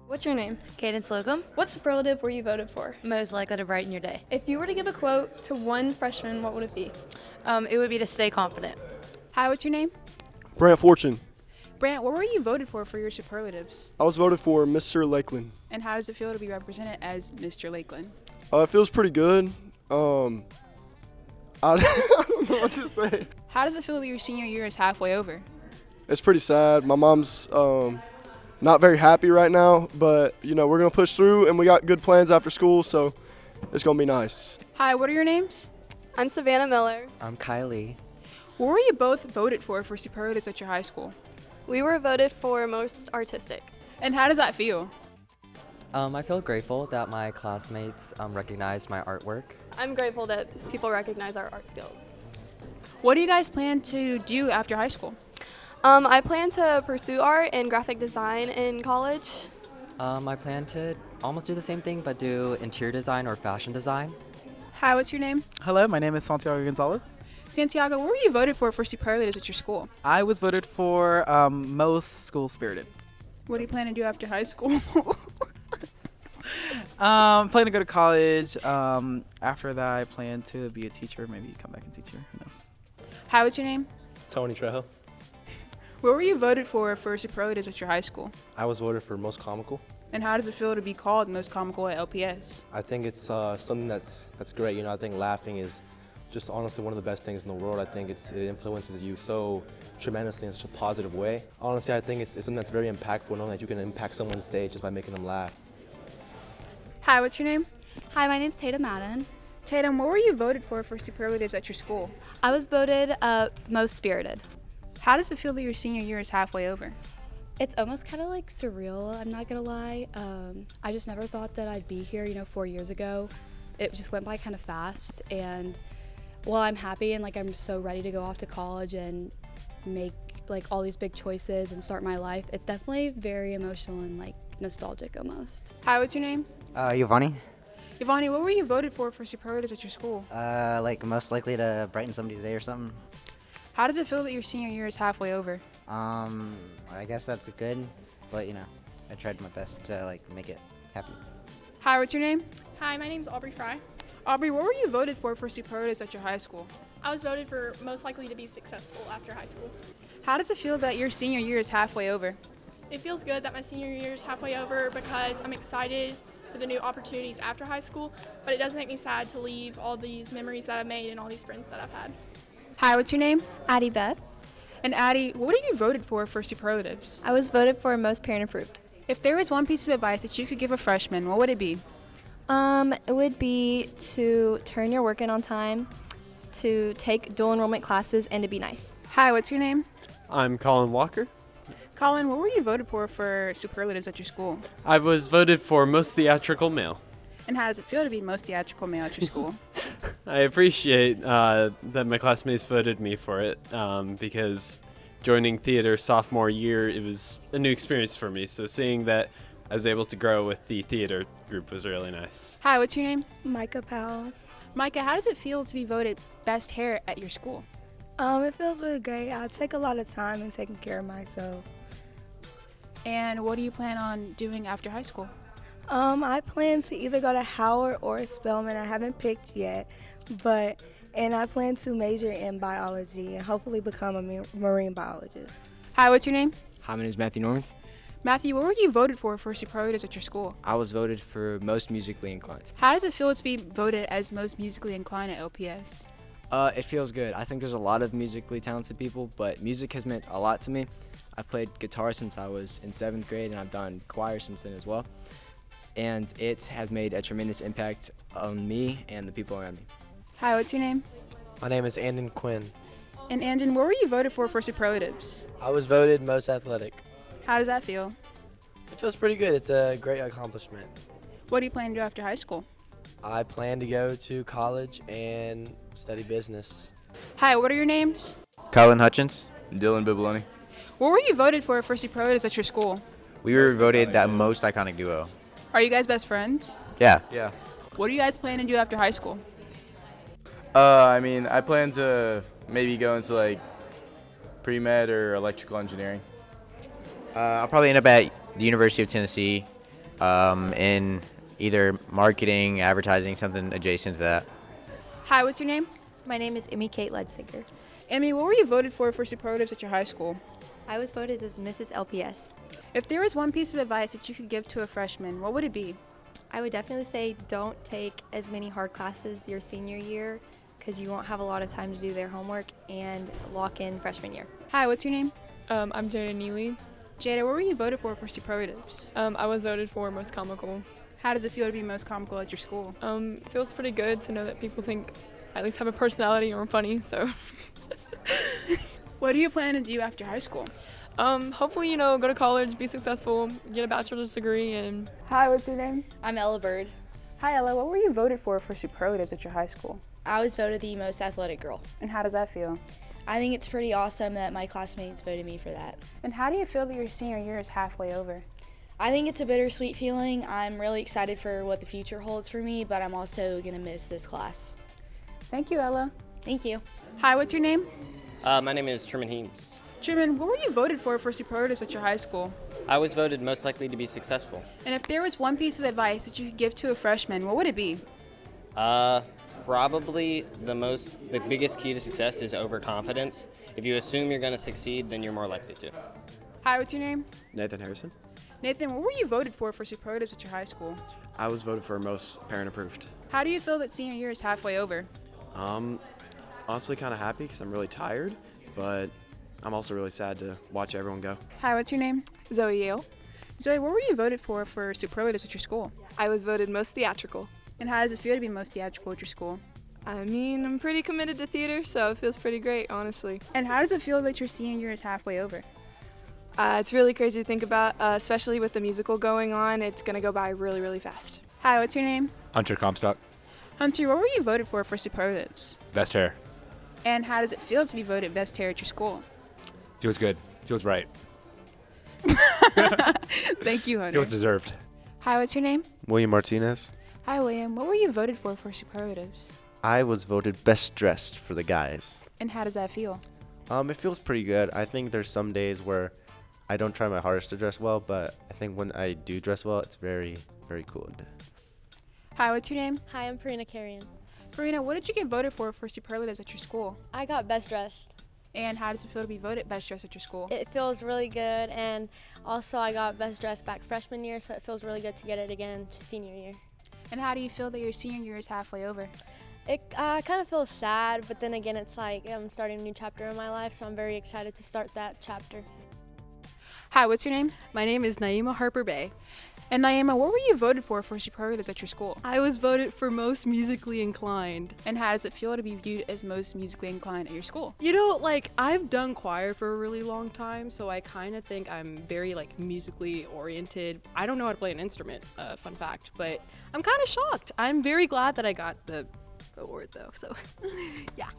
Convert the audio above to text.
What's your name? Caden Slocum. What superlative were you voted for? Most likely to brighten your day. If you were to give a quote to one freshman, what would it be? It would be to stay confident. Hi, what's your name? Brant Fortune. Brant, what were you voted for your superlatives? I was voted for Mr. Lakeland. And how does it feel to be represented as Mr. Lakeland? It feels pretty good. I don't know what to say. How does it feel that your senior year is halfway over? It's pretty sad. My mom's not very happy right now, but we're gonna push through, and we got good plans after school, so it's gonna be nice. Hi, what are your names? I'm Savannah Miller. I'm Kylie. What were you both voted for superlatives at your high school? We were voted for most artistic. And how does that feel? I feel grateful that my classmates recognized my artwork. I'm grateful that people recognize our art skills. What do you guys plan to do after high school? I plan to pursue art and graphic design in college. I plan to almost do the same thing, but do interior design or fashion design. Hi, what's your name? Hello, my name is Santiago Gonzalez. Santiago, what were you voted for superlatives at your school? I was voted for most school spirited. What do you plan to do after high school? Plan to go to college. After that, I plan to be a teacher, maybe come back and teacher. Who knows? Hi, what's your name? Tony Trejo. What were you voted for superlatives at your high school? I was voted for most comical. And how does it feel to be called most comical at LPS? I think it's something that's great. I think laughing is just honestly one of the best things in the world. I think it influences you so tremendously in such a positive way. Honestly, I think it's something that's very impactful, knowing that you can impact someone's day just by making them laugh. Hi, what's your name? Hi, my name's Tatum Madden. Tatum, what were you voted for superlatives at your school? I was voted most spirited. How does it feel that your senior year is halfway over? It's almost kind of like surreal, I'm not gonna lie. I just never thought that I'd be here, 4 years ago. It just went by kind of fast, and while I'm happy and I'm so ready to go off to college and make all these big choices and start my life, it's definitely very emotional and nostalgic almost. Hi, what's your name? Giovanni. Giovanni, what were you voted for superlatives at your school? Most likely to brighten somebody's day or something. How does it feel that your senior year is halfway over? I guess that's good, but I tried my best to make it happy. Hi, what's your name? Hi, my name's Aubrey Fry. Aubrey, what were you voted for superlatives at your high school? I was voted for most likely to be successful after high school. How does it feel that your senior year is halfway over? It feels good that my senior year is halfway over because I'm excited for the new opportunities after high school, but it does make me sad to leave all these memories that I've made and all these friends that I've had. Hi, what's your name? Addie Beth. And Addie, what were you voted for superlatives? I was voted for most parent approved. If there was one piece of advice that you could give a freshman, what would it be? It would be to turn your work in on time, to take dual enrollment classes, and to be nice. Hi, what's your name? I'm Colin Walker. Colin, what were you voted for superlatives at your school? I was voted for most theatrical male. And how does it feel to be most theatrical male at your school? I appreciate that my classmates voted me for it because joining theater sophomore year, it was a new experience for me. So seeing that I was able to grow with the theater group was really nice. Hi, what's your name? Micah Powell. Micah, how does it feel to be voted best hair at your school? It feels really great. I take a lot of time in taking care of myself. And what do you plan on doing after high school? I plan to either go to Howard or Spelman. I haven't picked yet, and I plan to major in biology and hopefully become a marine biologist. Hi, what's your name? Hi, my name is Matthew Norman. Matthew, what were you voted for superlatives at your school? I was voted for most musically inclined. How does it feel to be voted as most musically inclined at LPS? It feels good. I think there's a lot of musically talented people, but music has meant a lot to me. I've played guitar since I was in 7th grade, and I've done choir since then as well. And it has made a tremendous impact on me and the people around me. Hi, what's your name? My name is Andon Quinn. And Andon, what were you voted for superlatives? I was voted most athletic. How does that feel? It feels pretty good. It's a great accomplishment. What do you plan to do after high school? I plan to go to college and study business. Hi, what are your names? Colin Hutchins. Dylan Bibiloni. What were you voted for superlatives at your school? We were voted that most iconic duo. Are you guys best friends? Yeah. What do you guys plan to do after high school? I plan to maybe go into pre-med or electrical engineering. I'll probably end up at the University of Tennessee In either marketing, advertising, something adjacent to that. Hi, what's your name? My name is Emmy Kate Ledsinger. Emmy, what were you voted for superlatives at your high school? I was voted as Mrs. LPS. If there was one piece of advice that you could give to a freshman, what would it be? I would definitely say don't take as many hard classes your senior year because you won't have a lot of time to do their homework, and lock in freshman year. Hi, what's your name? I'm Jada Neely. Jada, what were you voted for superlatives? I was voted for most comical. How does it feel to be most comical at your school? It feels pretty good to know that people think I at least have a personality or I'm funny, so. What do you plan to do after high school? Hopefully, go to college, be successful, get a bachelor's degree, and... Hi, what's your name? I'm Ella Bird. Hi, Ella. What were you voted for superlatives at your high school? I was voted the most athletic girl. And how does that feel? I think it's pretty awesome that my classmates voted me for that. And how do you feel that your senior year is halfway over? I think it's a bittersweet feeling. I'm really excited for what the future holds for me, but I'm also going to miss this class. Thank you, Ella. Thank you. Hi, what's your name? My name is Truman Heems. Truman, what were you voted for superlatives at your high school? I was voted most likely to be successful. And if there was one piece of advice that you could give to a freshman, what would it be? Probably the biggest key to success is overconfidence. If you assume you're going to succeed, then you're more likely to. Hi, what's your name? Nathan Harrison. Nathan, what were you voted for superlatives at your high school? I was voted for most parent approved. How do you feel that senior year is halfway over? Honestly kind of happy because I'm really tired, but I'm also really sad to watch everyone go. Hi, what's your name? Zoe Yale. Zoe, what were you voted for superlatives at your school? I was voted most theatrical. And how does it feel to be most theatrical at your school? I mean, I'm pretty committed to theater, so it feels pretty great, honestly. And how does it feel that your senior year is halfway over? It's really crazy to think about, especially with the musical going on. It's going to go by really, really fast. Hi, what's your name? Hunter Comstock. Hunter, what were you voted for superlatives? Best hair. And how does it feel to be voted best hair at your school? Feels good. Feels right. Thank you, Hunter. Feels deserved. Hi, what's your name? William Martinez. Hi, William. What were you voted for superlatives? I was voted best dressed for the guys. And how does that feel? It feels pretty good. I think there's some days where I don't try my hardest to dress well, but I think when I do dress well, it's very, very cool. Hi, what's your name? Hi, I'm Farina Carrion. Farina, what did you get voted for superlatives at your school? I got best dressed. And how does it feel to be voted best dressed at your school? It feels really good, and also I got best dressed back freshman year, so it feels really good to get it again senior year. And how do you feel that your senior year is halfway over? It kind of feels sad, but then again, it's like I'm starting a new chapter in my life, so I'm very excited to start that chapter. Hi, what's your name? My name is Naima Harper Bay. And Naima, what were you voted for superlatives at your school? I was voted for most musically inclined. And how does it feel to be viewed as most musically inclined at your school? I've done choir for a really long time, so I kind of think I'm very musically oriented. I don't know how to play an instrument, fun fact, but I'm kind of shocked. I'm very glad that I got the award though, so yeah.